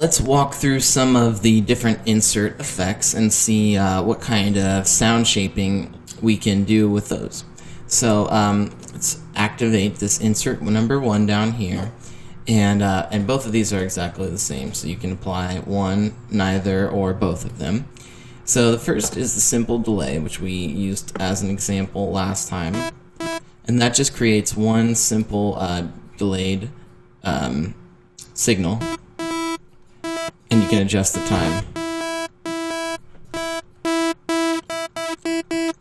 Let's walk through some of the different insert effects and see what kind of sound shaping we can do with those. So let's activate this insert number 1 down here, and both of these are exactly the same, so you can apply one, neither, or both of them. So the first is the simple delay, which we used as an example last time, and that just creates one simple delayed signal, and you can adjust the time.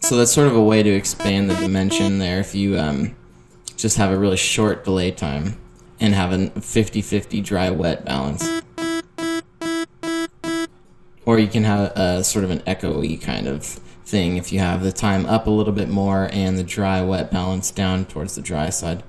So that's sort of a way to expand the dimension there if you just have a really short delay time and have a 50-50 dry-wet balance. Or you can have a sort of an echoey kind of thing if you have the time up a little bit more and the dry-wet balance down towards the dry side.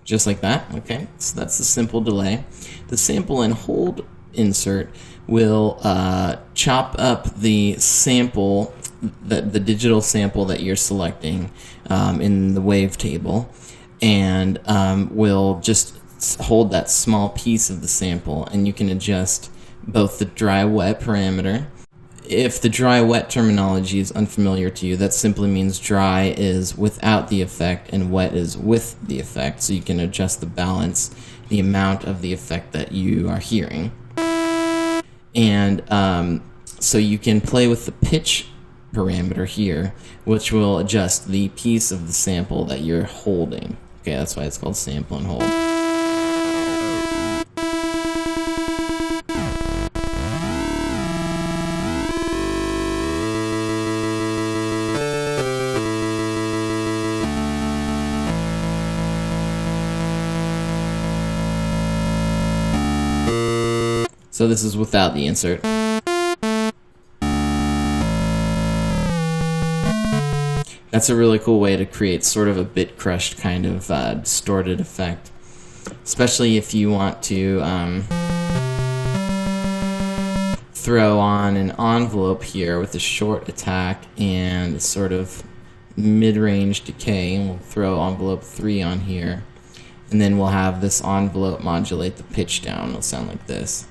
Just like that, okay? So that's the simple delay. The sample and hold insert will chop up the sample, the digital sample that you're selecting in the wavetable, and will just hold that small piece of the sample, and you can adjust both the dry-wet parameter. If the dry-wet terminology is unfamiliar to you, that simply means dry is without the effect and wet is with the effect, so you can adjust the balance, the amount of the effect that you are hearing. And so you can play with the pitch parameter here, which will adjust the piece of the sample that you're holding. Okay, that's why it's called sample and hold. So this is without the insert. That's a really cool way to create sort of a bit crushed kind of distorted effect, especially if you want to throw on an envelope here with a short attack and a sort of mid-range decay, and we'll throw envelope 3 on here, and then we'll have this envelope modulate the pitch down. It'll sound like this.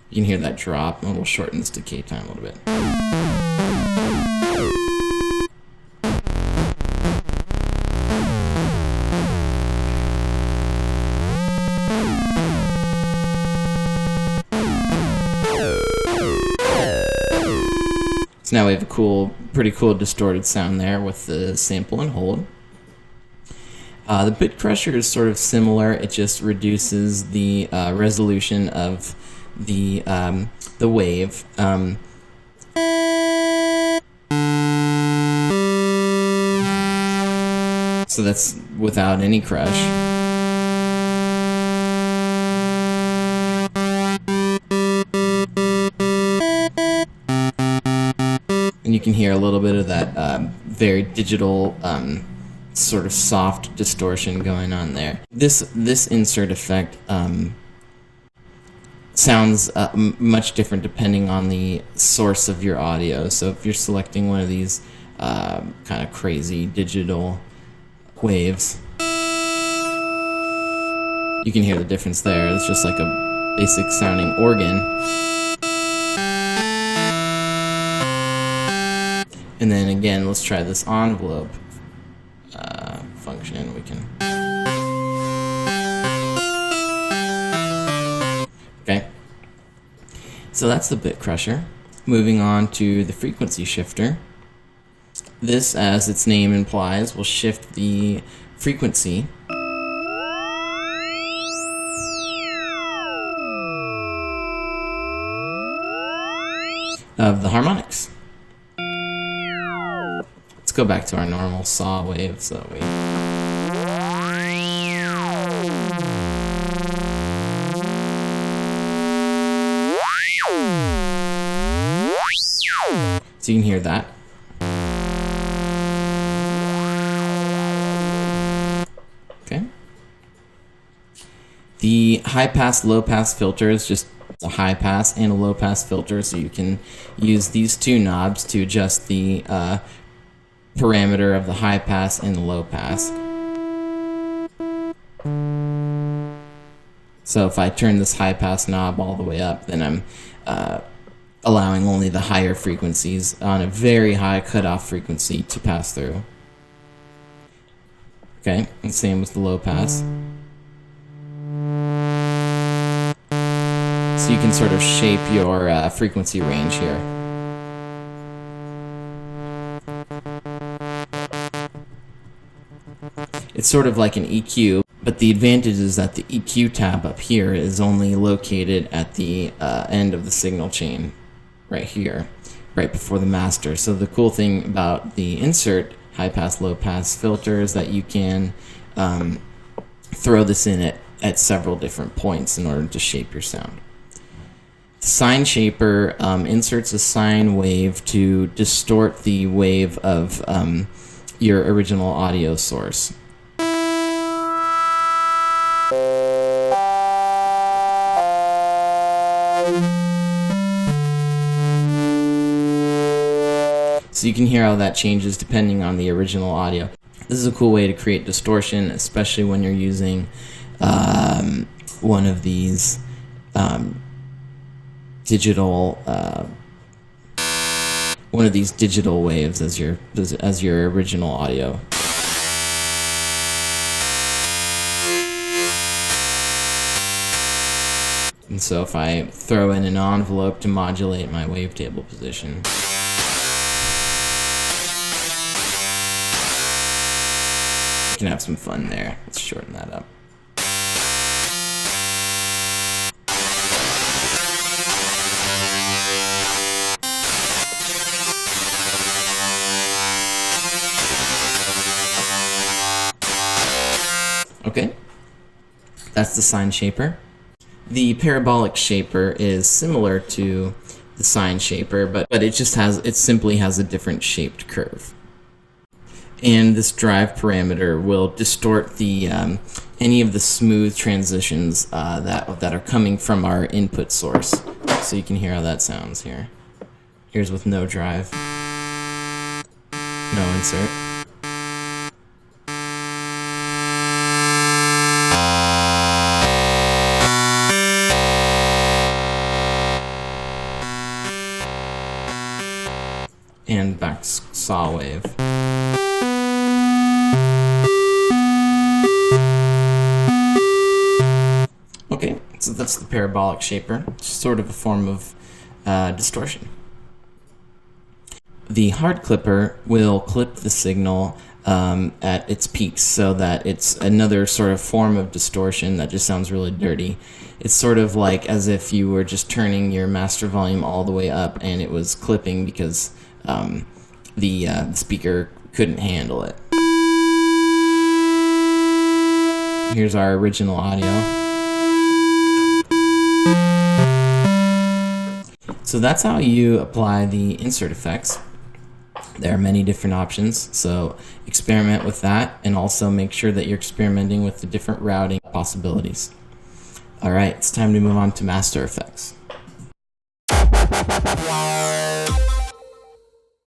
You can hear that drop, and we'll shorten this decay time a little bit. So now we have a pretty cool distorted sound there with the sample and hold. The bit crusher is sort of similar. It just reduces the resolution of the wave. So that's without any crush. And you can hear a little bit of that very digital sort of soft distortion going on there. This insert effect sounds much different depending on the source of your audio. So if you're selecting one of these kind of crazy digital waves, you can hear the difference there. It's just like a basic sounding organ. And then again, let's try this envelope function. We can. Okay. So that's the bit crusher. Moving on to the frequency shifter. This, as its name implies, will shift the frequency of the harmonics. Let's go back to our normal saw wave so that we... So you can hear that. The high pass, low pass filter is just a high pass and a low pass filter, so you can use these two knobs to adjust the parameter of the high pass and the low pass. So if I turn this high pass knob all the way up, then I'm allowing only the higher frequencies on a very high cutoff frequency to pass through. Okay, and same with the low pass. So you can sort of shape your frequency range here. It's sort of like an EQ, but the advantage is that the EQ tab up here is only located at the end of the signal chain, right here, right before the master. So the cool thing about the insert high pass, low pass filter is that you can throw this in at several different points in order to shape your sound. The sine shaper inserts a sine wave to distort the wave of your original audio source. So you can hear how that changes depending on the original audio. This is a cool way to create distortion, especially when you're using one of these digital waves as your original audio. And so if I throw in an envelope to modulate my wavetable position, you can have some fun there. Let's shorten that up. Okay, that's the sine shaper. The parabolic shaper is similar to the sine shaper, but it simply has a different shaped curve. And this drive parameter will distort the any of the smooth transitions that are coming from our input source. So you can hear how that sounds here. Here's with no drive, no insert. And back to saw wave. Okay, so that's the parabolic shaper. It's sort of a form of distortion. The hard clipper will clip the signal at its peaks, so that it's another sort of form of distortion that just sounds really dirty. It's sort of like as if you were just turning your master volume all the way up and it was clipping because the speaker couldn't handle it. Here's our original audio. So that's how you apply the insert effects. There are many different options, so experiment with that and also make sure that you're experimenting with the different routing possibilities. Alright, it's time to move on to master effects.